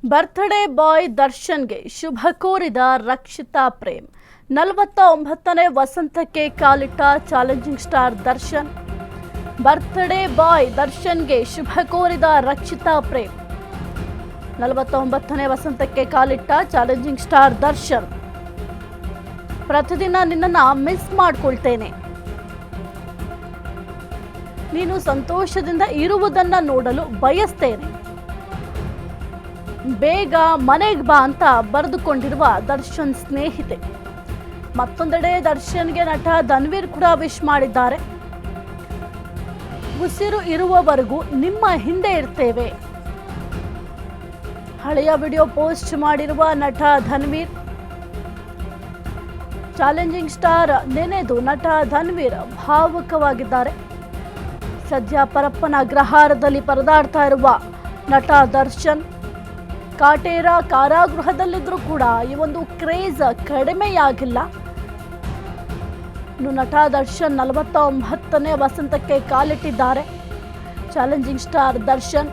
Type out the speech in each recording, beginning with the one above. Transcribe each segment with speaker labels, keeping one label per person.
Speaker 1: Birthday boy ದರ್ಶನ್ಗೆ ಶುಭ ಕೋರಿದ ರಕ್ಷಿತಾ ಪ್ರೇಮ್. 49ನೇ ವಸಂತಕ್ಕೆ ಕಾಲಿಟ್ಟ challenging star Darshan. Birthday boy ದರ್ಶನ್ಗೆ ಶುಭ ಕೋರಿದ ರಕ್ಷಿತಾ ಪ್ರೇಮ್. 49ನೇ ವಸಂತಕ್ಕೆ ಕಾಲಿಟ್ಟ ಚಾಲೆಂಜಿಂಗ್ ಸ್ಟಾರ್ ದರ್ಶನ್. ಪ್ರತಿದಿನ ನಿನ್ನನ್ನು ಮಿಸ್ ಮಾಡ್ಕೊಳ್ತೇನೆ. ನೀನು ಸಂತೋಷದಿಂದ ಇರುವುದನ್ನು ನೋಡಲು ಬಯಸ್ತೇನೆ. ಬೇಗ ಮನೆಗೆ ಬಾ ಅಂತ ಬರೆದುಕೊಂಡಿರುವ ದರ್ಶನ್ ಸ್ನೇಹಿತೆ. ಮತ್ತೊಂದೆಡೆ ದರ್ಶನ್ಗೆ ನಟ ಧನ್ವೀರ್ ಕೂಡ ವಿಶ್ ಮಾಡಿದ್ದಾರೆ. ಉಸಿರು ಇರುವವರೆಗೂ ನಿಮ್ಮ ಹಿಂದೆ ಇರ್ತೇವೆ. ಹಳೆಯ ವಿಡಿಯೋ ಪೋಸ್ಟ್ ಮಾಡಿರುವ ನಟ ಧನ್ವೀರ್. ಚಾಲೆಂಜಿಂಗ್ ಸ್ಟಾರ್ ನೆನೆದು ನಟ ಧನ್ವೀರ್ ಭಾವುಕವಾಗಿದ್ದಾರೆ. ಸದ್ಯ ಪರಪ್ಪನ ಅಗ್ರಹಾರದಲ್ಲಿ ಪರದಾಡ್ತಾ ಇರುವ ನಟ ದರ್ಶನ್ ಕಾಟೇರ ಕಾರಾಗೃಹದಲ್ಲಿದ್ದರೂ ಕೂಡ ಈ ಒಂದು ಕ್ರೇಜ್ ಕಡಿಮೆಯಾಗಿಲ್ಲ. ಇನ್ನು ನಟ ದರ್ಶನ್ 49ನೇ ವಸಂತಕ್ಕೆ ಕಾಲಿಟ್ಟಿದ್ದಾರೆ. ಚಾಲೆಂಜಿಂಗ್ ಸ್ಟಾರ್ ದರ್ಶನ್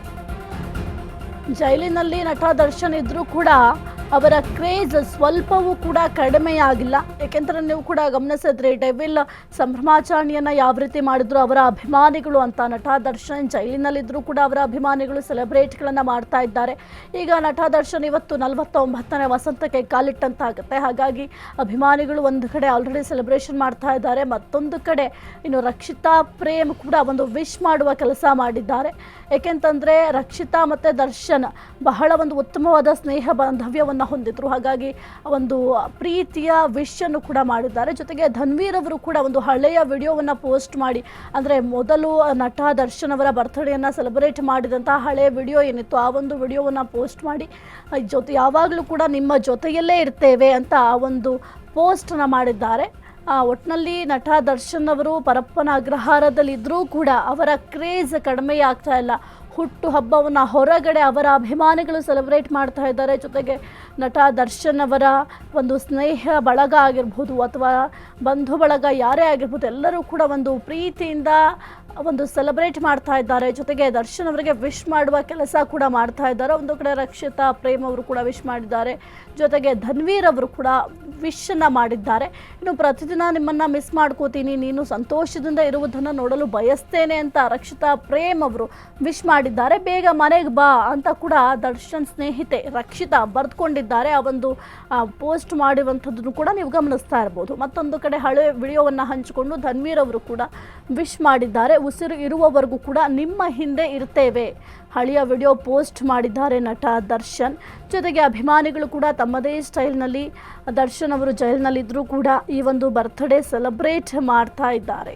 Speaker 1: ಜೈಲಿನಲ್ಲಿ ನಟ ದರ್ಶನ್ ಇದ್ರೂ ಕೂಡ ಅವರ ಕ್ರೇಜ್ ಸ್ವಲ್ಪವೂ ಕೂಡ ಕಡಿಮೆಯಾಗಿಲ್ಲ. ಏಕೆಂದರೆ ನೀವು ಕೂಡ ಗಮನಿಸಿದ್ರಿ, ಡೆವಿಲ್ ಸಂಭ್ರಮಾಚರಣೆಯನ್ನು ಯಾವ ರೀತಿ ಮಾಡಿದ್ರು ಅವರ ಅಭಿಮಾನಿಗಳು ಅಂತ. ನಟ ದರ್ಶನ್ ಜೈಲಿನಲ್ಲಿದ್ದರೂ ಕೂಡ ಅವರ ಅಭಿಮಾನಿಗಳು ಸೆಲೆಬ್ರೇಟ್ಗಳನ್ನು ಮಾಡ್ತಾ ಇದ್ದಾರೆ. ಈಗ ನಟ ದರ್ಶನ್ ಇವತ್ತು 49ನೇ ವಸಂತಕ್ಕೆ ಕಾಲಿಟ್ಟಂತಾಗುತ್ತೆ. ಹಾಗಾಗಿ ಅಭಿಮಾನಿಗಳು ಒಂದು ಕಡೆ ಆಲ್ರೆಡಿ ಸೆಲೆಬ್ರೇಷನ್ ಮಾಡ್ತಾ ಇದ್ದಾರೆ. ಮತ್ತೊಂದು ಕಡೆ ಇನ್ನು ರಕ್ಷಿತಾ ಪ್ರೇಮ್ ಕೂಡ ಒಂದು ವಿಶ್ ಮಾಡುವ ಕೆಲಸ ಮಾಡಿದ್ದಾರೆ. ಏಕೆಂತಂದರೆ ರಕ್ಷಿತಾ ಮತ್ತು ದರ್ಶನ್ ಬಹಳ ಒಂದು ಉತ್ತಮವಾದ ಸ್ನೇಹ ಬಾಂಧವ್ಯವನ್ನು ಹೊಂದಿದ್ರು. ಹಾಗಾಗಿ ಒಂದು ಪ್ರೀತಿಯ ವಿಶ್ ಅನ್ನು ಕೂಡ ಮಾಡಿದ್ದಾರೆ. ಜೊತೆಗೆ ಧನ್ವೀರ್ ಅವರು ಕೂಡ ಒಂದು ಹಳೆಯ ವಿಡಿಯೋವನ್ನು ಪೋಸ್ಟ್ ಮಾಡಿ, ಅಂದರೆ ಮೊದಲು ನಟ ದರ್ಶನ್ ಅವರ ಬರ್ತ್ಡೇಯನ್ನು ಸೆಲೆಬ್ರೇಟ್ ಮಾಡಿದಂತಹ ಹಳೆಯ ವಿಡಿಯೋ ಏನಿತ್ತು ಆ ಒಂದು ವಿಡಿಯೋವನ್ನು ಪೋಸ್ಟ್ ಮಾಡಿ ಯಾವಾಗಲೂ ಕೂಡ ನಿಮ್ಮ ಜೊತೆಯಲ್ಲೇ ಇರ್ತೇವೆ ಅಂತ ಒಂದು ಪೋಸ್ಟನ್ನು ಮಾಡಿದ್ದಾರೆ. ಒಟ್ಟಿನಲ್ಲಿ ನಟ ದರ್ಶನ್ ಅವರು ಪರಪ್ಪನ ಅಗ್ರಹಾರದಲ್ಲಿ ಇದ್ದರೂ ಕೂಡ ಅವರ ಕ್ರೇಜ್ ಕಡಿಮೆಯಾಗ್ತಾ ಇಲ್ಲ. ಹುಟ್ಟು ಹಬ್ಬವನ್ನು ಹೊರಗಡೆ ಅವರ ಅಭಿಮಾನಿಗಳು ಸೆಲೆಬ್ರೇಟ್ ಮಾಡ್ತಾ ಇದ್ದಾರೆ. ಜೊತೆಗೆ ನಟ ದರ್ಶನ್ ಅವರ ಒಂದು ಸ್ನೇಹ ಬಳಗ ಆಗಿರ್ಬೋದು ಅಥವಾ ಬಂಧು ಬಳಗ ಯಾರೇ ಆಗಿರ್ಬೋದು, ಎಲ್ಲರೂ ಕೂಡ ಒಂದು ಪ್ರೀತಿಯಿಂದ ಒಂದು ಸೆಲೆಬ್ರೇಟ್ ಮಾಡ್ತಾ ಇದ್ದಾರೆ. ಜೊತೆಗೆ ದರ್ಶನ್ ಅವರಿಗೆ ವಿಶ್ ಮಾಡುವ ಕೆಲಸ ಕೂಡ ಮಾಡ್ತಾ ಇದ್ದಾರೆ. ಒಂದು ಕಡೆ ರಕ್ಷಿತಾ ಪ್ರೇಮ್ ಅವರು ಕೂಡ ವಿಶ್ ಮಾಡಿದ್ದಾರೆ. ಜೊತೆಗೆ ಧನ್ವೀರ್ ಅವರು ಕೂಡ ವಿಶನ್ನು ಮಾಡಿದ್ದಾರೆ. ಇನ್ನು ಪ್ರತಿದಿನ ನಿಮ್ಮನ್ನು ಮಿಸ್ ಮಾಡ್ಕೋತೀನಿ, ನೀನು ಸಂತೋಷದಿಂದ ಇರುವುದನ್ನು ನೋಡಲು ಬಯಸ್ತೇನೆ ಅಂತ ರಕ್ಷಿತಾ ಪ್ರೇಮ್ ಅವರು ವಿಶ್ ಮಾಡಿದ್ದಾರೆ. ಬೇಗ ಮನೆಗೆ ಬಾ ಅಂತ ಕೂಡ ದರ್ಶನ್ ಸ್ನೇಹಿತೆ ರಕ್ಷಿತಾ ಬರೆದುಕೊಂಡಿದ್ದಾರೆ. ಆ ಒಂದು ಪೋಸ್ಟ್ ಮಾಡಿರುವಂಥದ್ದನ್ನು ಕೂಡ ನೀವು ಗಮನಿಸ್ತಾ ಇರ್ಬೋದು. ಮತ್ತೊಂದು ಕಡೆ ಹಳೆ ವಿಡಿಯೋವನ್ನು ಹಂಚಿಕೊಂಡು ಧನ್ವೀರ್ ಅವರು ಕೂಡ ವಿಶ್ ಮಾಡಿದ್ದಾರೆ. ಉಸಿರು ಇರುವವರೆಗೂ ಕೂಡ ನಿಮ್ಮ ಹಿಂದೆ ಇರ್ತೇವೆ. ಹಳೆಯ ವಿಡಿಯೋ ಪೋಸ್ಟ್ ಮಾಡಿದ್ದಾರೆ ನಟ ದರ್ಶನ್. ಜೊತೆಗೆ ಅಭಿಮಾನಿಗಳು ಕೂಡ ತಮ್ಮದೇ ಸ್ಟೈಲ್ನಲ್ಲಿ ದರ್ಶನ್ ಅವರು ಜೈಲಿನಲ್ಲಿದ್ದರೂ ಕೂಡ ಈ ಒಂದು ಬರ್ತ್ಡೇ ಸೆಲೆಬ್ರೇಟ್ ಮಾಡ್ತಾ ಇದ್ದಾರೆ.